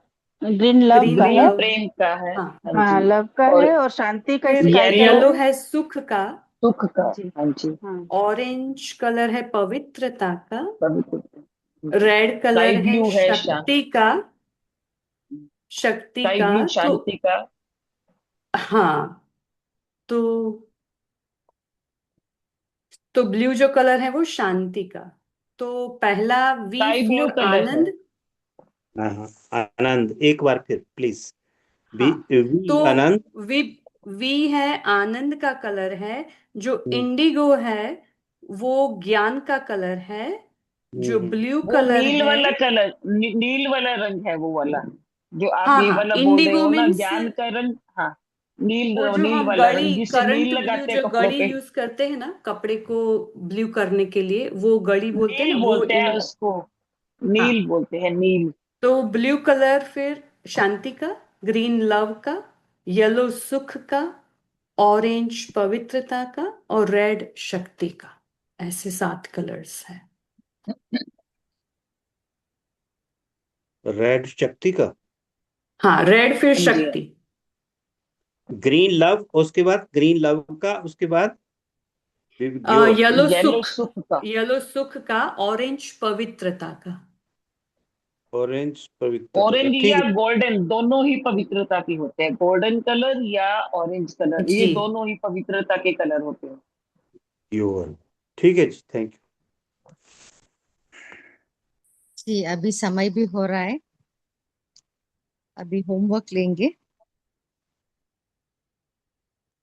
ग्रीन लव ग्रीन का ग्रीन है। लव, प्रेम का है। हाँ। हाँ हाँ जी। लव का और है, और शांति का फिर स्काई कलर येलो येलो है। है सुख का। सुख का। जी हाँ जी। हाँ। ऑरेंज कलर है पवित्रता का। पवित्र। रेड स्काई कलर है ब्लू है शक्ति का, शक्ति स्काई का। ब्लू तो शांति का। हाँ, तो ब्लू जो कलर है वो शांति का। तो पहला वी स्काई ब्लू फॉर कलर है। आनंद। हाँ हाँ, आनंद एक बार फिर प्लीज। वी हाँ, तो वी आनंद। वी वी है आनंद का कलर है। जो हम्म, इंडिगो है वो ज्ञान का कलर है। जो हम्म। ब्लू वो कलर नील है, वाला कलर, नील वाला रंग है वो वाला, जो आप हाँ ये हाँ, वाला बोल रहे इंडिगो हो ना, मीन्स ज्ञान का रंग। हाँ, नील, वो जो नील हम वाला गड़ी, रंग जिससे करंट नील ब्लू, लगाते हैं जो कपड़ों गड़ी पे। यूज करते हैं ना कपड़े को ब्लू करने के लिए, वो गड़ी बोलते हैं ना, नील वो बोलते हैं इन। उसको, हाँ, नील बोलते हैं, नील। तो ब्लू कलर फिर शांति का, ग्रीन लव का, येलो सुख का, ऑरेंज पवित्रता का, और रेड शक्ति का। ऐसे 7 कलर्स है। रेड शक्ति का। हाँ, रेड फिर हाँ जी। शक्ति। ग्रीन लव, उसके बाद ग्रीन लव का, उसके बाद विवग्योर। येलो येलो सुख, सुख का। येलो सुख का, ऑरेंज पवित्रता का। ऑरेंज पवित्रता का, ऑरेंज ठीक या है। गोल्डन, दोनों ही पवित्रता की होते हैं। गोल्डन कलर या ऑरेंज कलर, ये जी दोनों ही पवित्रता के कलर होते हैं। योर, ठीक है जी, थैंक यू। जी अभी समय भी हो रहा है, अभी होमवर्क लेंगे।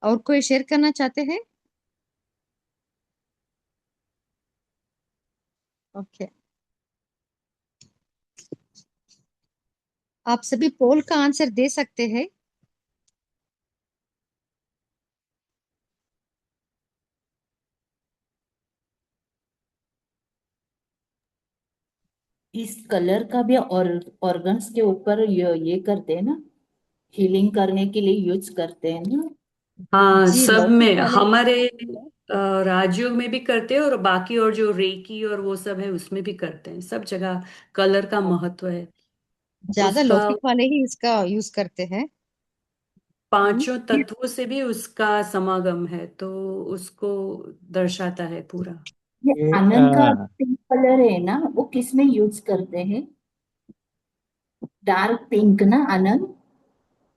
और कोई शेयर करना चाहते हैं? ओके, आप सभी पोल का आंसर दे सकते हैं। इस कलर का भी और ऑर्गन्स के ऊपर ये करते हैं ना, हीलिंग करने के लिए यूज करते हैं ना। हाँ, जी सब लौकिक में वाले हमारे राज्यों में भी करते हैं, और बाकी और जो रेकी और वो सब है उसमें भी करते हैं, सब जगह कलर का महत्व है। ज्यादा उसका लौकिक वाले ही इसका यूज करते हैं। हम्म। पांचों तत्वों से भी उसका समागम है, तो उसको दर्शाता है पूरा। ये ये आनंद का पिंक कलर है ना, वो किस में यूज करते हैं? डार्क पिंक ना आनंद।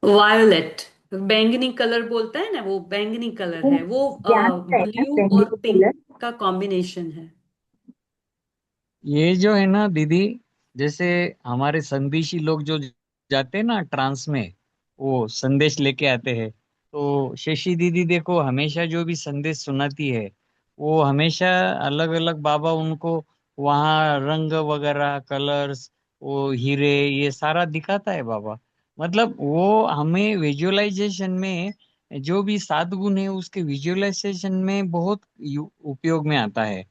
वायोलेट, बैंगनी कलर बोलता है ना, वो बैंगनी कलर वो है, वो ज्ञान का है ना ब्लू और बैंगनी पिंक कलर। का कॉम्बिनेशन है। ये जो है ना दीदी, जैसे हमारे संदेशी लोग जो जाते हैं ना ट्रांस में, वो संदेश लेके आते हैं। तो शशि दीदी देखो, हमेशा जो भी संदेश सुनाती है, वो हमेशा अलग अलग बाबा उनको वहाँ रंग वगैरह कलर्स, वो हीरे, ये सारा दिखाता है बाबा। मतलब वो हमें विजुअलाइजेशन में, जो भी सात गुण है उसके विजुअलाइजेशन में बहुत उपयोग में आता है।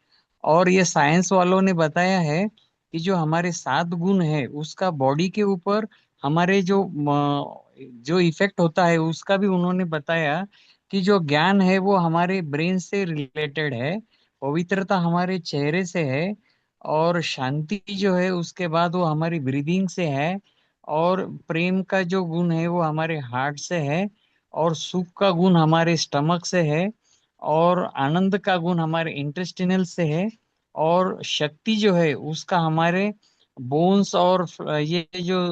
और ये साइंस वालों ने बताया है कि जो हमारे सात गुण है उसका बॉडी के ऊपर हमारे जो इफेक्ट होता है उसका भी उन्होंने बताया। कि जो ज्ञान है वो हमारे ब्रेन से रिलेटेड है, पवित्रता हमारे चेहरे से है, और शांति जो है उसके बाद वो हमारी ब्रीदिंग से है, और प्रेम का जो गुण है वो हमारे हार्ट से है, और सुख का गुण हमारे स्टमक से है, और आनंद का गुण हमारे इंटेस्टिनल से है, और शक्ति जो है उसका हमारे बोन्स और ये जो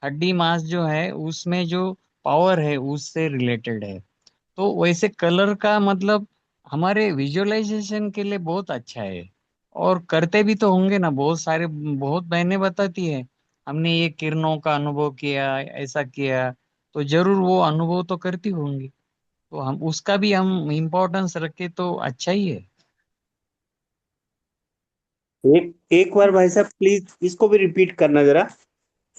हड्डी मांस जो है उसमें जो पावर है उससे रिलेटेड है। तो वैसे कलर का मतलब हमारे विजुअलाइजेशन के लिए बहुत अच्छा है। और करते भी तो होंगे ना, बहुत सारे, बहुत बहनें बताती है हमने ये किरणों का अनुभव किया, ऐसा किया। तो जरूर वो अनुभव तो करती होंगी, तो हम उसका भी हम इम्पोर्टेंस रखें तो अच्छा ही है। एक एक बार भाई साहब प्लीज इसको भी रिपीट करना जरा,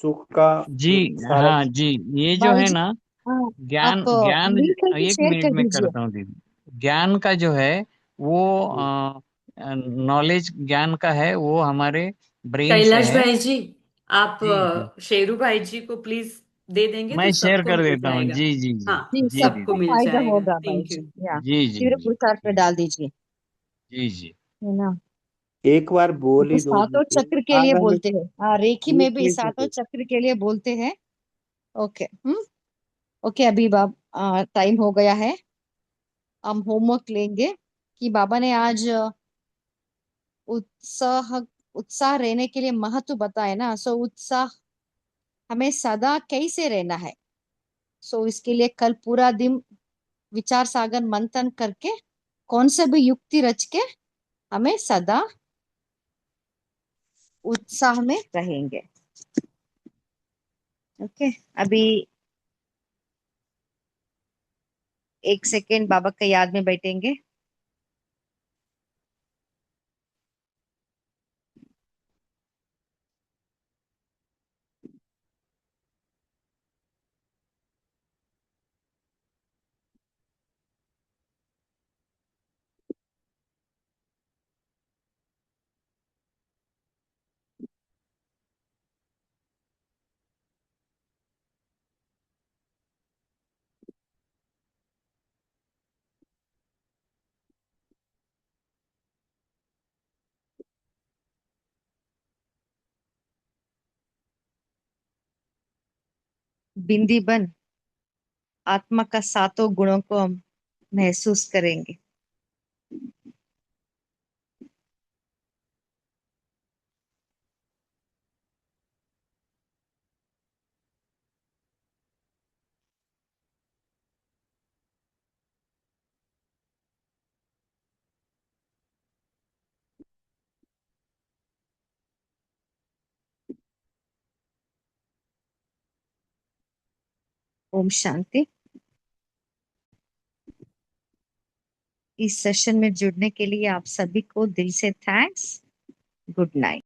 सुख का जी, जो सारा। हाँ जी, ये जो भाई है जी, ना, हाँ, ज्ञान आप ज्ञान, लिंक करके एक शेयर मिनट कर में दीजिए। करता हूँ दीदी। ज्ञान का जो है वो नॉलेज ज्ञान का है, वो हमारे ब्रेन से कैलाश है। भाई जी, आप जी जी, शेरू भाई जी को प्लीज दे देंगे तो मैं शेयर सबको कर मिल देता हूँ। जाएगा। जी जी जी। हाँ, जी जी सबको सबको दीदी। मिल फायदा जाएगा। होगा भाई थैंक यू। जी, या जी जी तीव्र जी पुरुषार्थ में जी डाल दीजिए, जी जी। है ना। एक बार बोल तो ही दो सातों मुझे। चक्र के लिए आधा मिनट, बोलते हैं, हाँ रेखी में भी एक सातों मिनट। चक्र के लिए बोलते हैं। ओके। ओके, अभी टाइम हो गया है, हम होमवर्क लेंगे कि बाबा ने आज उत्साह उत्साह रहने के लिए महत्व बताया ना। सो उत्साह हमें सदा कैसे रहना है, सो इसके लिए कल पूरा दिन विचार सागर मंथन करके कौन से भी युक्ति रच के हमें सदा उत्साह में रहेंगे। ओके, अभी 1 सेकेंड बाबा के याद में बैठेंगे। बिंदी बन आत्मा का सातों गुणों को हम महसूस करेंगे। ओम शांति। इस सेशन में जुड़ने के लिए आप सभी को दिल से थैंक्स। Good night.